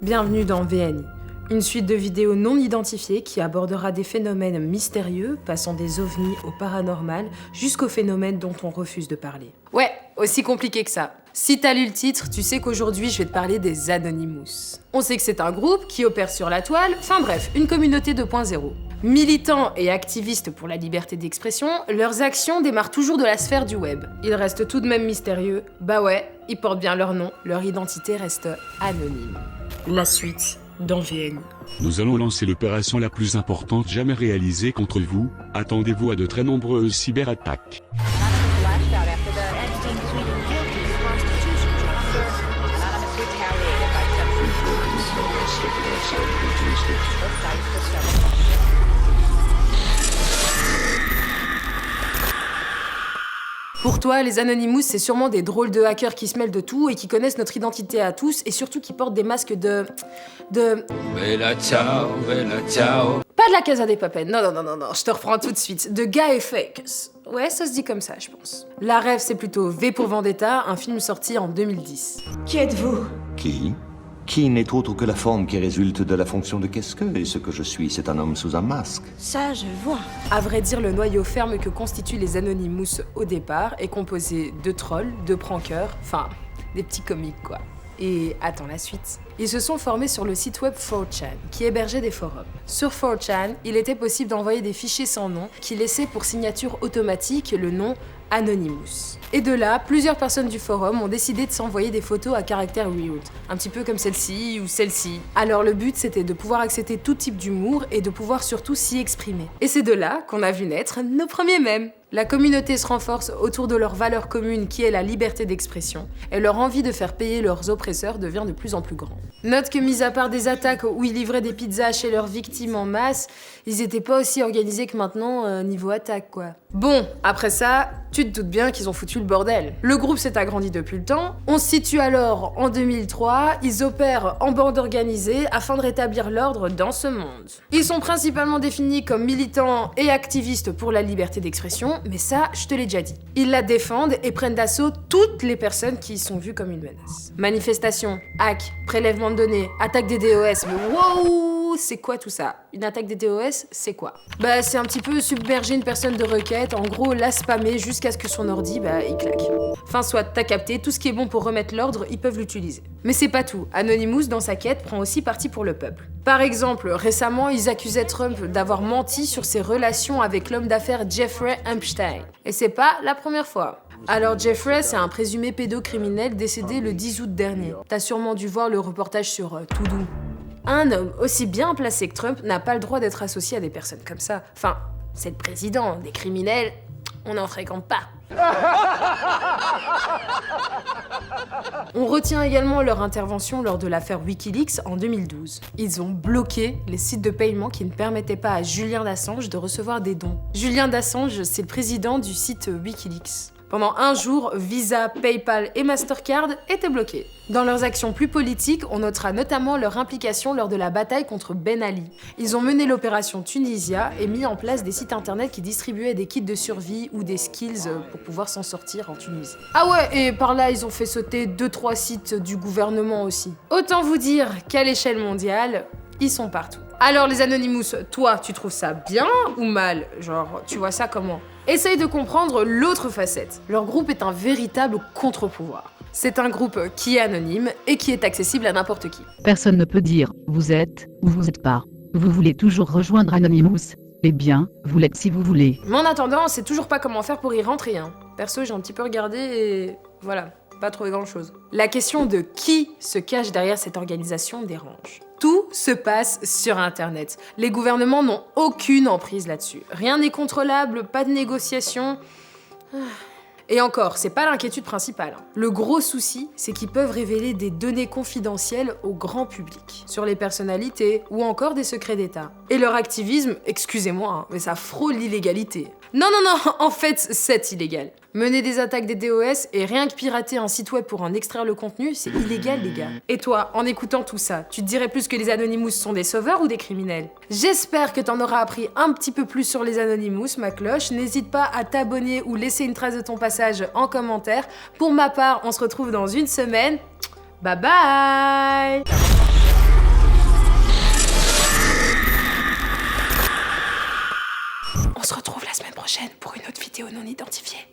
Bienvenue dans VNI, une suite de vidéos non identifiées qui abordera des phénomènes mystérieux, passant des ovnis au paranormal jusqu'aux phénomènes dont on refuse de parler. Ouais, aussi compliqué que ça. Si t'as lu le titre, tu sais qu'aujourd'hui je vais te parler des Anonymous. On sait que c'est un groupe qui opère sur la toile, enfin bref, une communauté 2.0. Militants et activistes pour la liberté d'expression, leurs actions démarrent toujours de la sphère du web. Ils restent tout de même mystérieux, bah ouais, ils portent bien leur nom, leur identité reste anonyme. La suite dans VNI. Nous allons lancer l'opération la plus importante jamais réalisée contre vous, attendez-vous à de très nombreuses cyberattaques. Pour toi, les Anonymous, c'est sûrement des drôles de hackers qui se mêlent de tout et qui connaissent notre identité à tous et surtout qui portent des masques de... Bella ciao, bella ciao. Pas de la Casa des Papel, non, je te reprends tout de suite. De Guy Fawkes. Ouais, ça se dit comme ça, je pense. La rêve, c'est plutôt V pour Vendetta, un film sorti en 2010. Qui êtes-vous? Qui n'est autre que la forme qui résulte de la fonction de qu'est-ce que, et ce que je suis, c'est un homme sous un masque. Ça, je vois. À vrai dire, le noyau ferme que constituent les Anonymous au départ est composé de trolls, de prankeurs, enfin, des petits comiques quoi. Et attends la suite. Ils se sont formés sur le site web 4chan, qui hébergeait des forums. Sur 4chan, il était possible d'envoyer des fichiers sans nom qui laissaient pour signature automatique le nom Anonymous. Et de là, plusieurs personnes du forum ont décidé de s'envoyer des photos à caractère weird, un petit peu comme celle-ci ou celle-ci. Alors le but, c'était de pouvoir accepter tout type d'humour et de pouvoir surtout s'y exprimer. Et c'est de là qu'on a vu naître nos premiers mèmes. La communauté se renforce autour de leur valeur commune qui est la liberté d'expression, et leur envie de faire payer leurs oppresseurs devient de plus en plus grande. Note que mis à part des attaques où ils livraient des pizzas chez leurs victimes en masse, ils étaient pas aussi organisés que maintenant niveau attaque quoi. Bon, après ça, tu te doutes bien qu'ils ont foutu le bordel. Le groupe s'est agrandi depuis le temps, on se situe alors en 2003, ils opèrent en bande organisée afin de rétablir l'ordre dans ce monde. Ils sont principalement définis comme militants et activistes pour la liberté d'expression, mais ça, je te l'ai déjà dit. Ils la défendent et prennent d'assaut toutes les personnes qui y sont vues comme une menace. Manifestations, hacks, prélèvement de données, attaque des DOS, mais wow, c'est quoi tout ça? Une attaque des DOS, c'est quoi? Bah c'est un petit peu submerger une personne de requête, en gros la spammer jusqu'à ce que son ordi, il claque. Enfin soit, t'as capté, tout ce qui est bon pour remettre l'ordre, ils peuvent l'utiliser. Mais c'est pas tout, Anonymous dans sa quête prend aussi parti pour le peuple. Par exemple, récemment, ils accusaient Trump d'avoir menti sur ses relations avec l'homme d'affaires Jeffrey Epstein. Et c'est pas la première fois. Alors Jeffrey, c'est un présumé pédocriminel décédé le 10 août dernier. T'as sûrement dû voir le reportage sur Todo. Un homme aussi bien placé que Trump n'a pas le droit d'être associé à des personnes comme ça. Enfin, c'est le président, des criminels, on n'en fréquente pas. On retient également leur intervention lors de l'affaire Wikileaks en 2012. Ils ont bloqué les sites de paiement qui ne permettaient pas à Julian Assange de recevoir des dons. Julian Assange, c'est le président du site Wikileaks. Pendant un jour, Visa, PayPal et Mastercard étaient bloqués. Dans leurs actions plus politiques, on notera notamment leur implication lors de la bataille contre Ben Ali. Ils ont mené l'opération Tunisia et mis en place des sites internet qui distribuaient des kits de survie ou des skills pour pouvoir s'en sortir en Tunisie. Ah ouais, et par là, ils ont fait sauter 2-3 sites du gouvernement aussi. Autant vous dire qu'à l'échelle mondiale, ils sont partout. Alors les Anonymous, toi, tu trouves ça bien ou mal? Genre, tu vois ça comment? Essaye de comprendre l'autre facette. Leur groupe est un véritable contre-pouvoir. C'est un groupe qui est anonyme et qui est accessible à n'importe qui. Personne ne peut dire « vous êtes » ou « vous êtes pas ». Vous voulez toujours rejoindre Anonymous? Eh bien, vous l'êtes si vous voulez. Mais en attendant, on sait toujours pas comment faire pour y rentrer. Perso, j'ai un petit peu regardé et voilà, pas trouvé grand-chose. La question de qui se cache derrière cette organisation dérange. Tout se passe sur Internet. Les gouvernements n'ont aucune emprise là-dessus. Rien n'est contrôlable, pas de négociation. Et encore, c'est pas l'inquiétude principale. Le gros souci, c'est qu'ils peuvent révéler des données confidentielles au grand public, sur les personnalités ou encore des secrets d'État. Et leur activisme, excusez-moi, mais ça frôle l'illégalité. Non, en fait, c'est illégal. Mener des attaques des DOS et rien que pirater un site web pour en extraire le contenu, c'est illégal, les gars. Et toi, en écoutant tout ça, tu te dirais plus que les Anonymous sont des sauveurs ou des criminels? J'espère que t'en auras appris un petit peu plus sur les Anonymous, ma cloche. N'hésite pas à t'abonner ou laisser une trace de ton passage en commentaire. Pour ma part, on se retrouve dans une semaine. Bye bye! prochaine pour une autre vidéo non identifiée.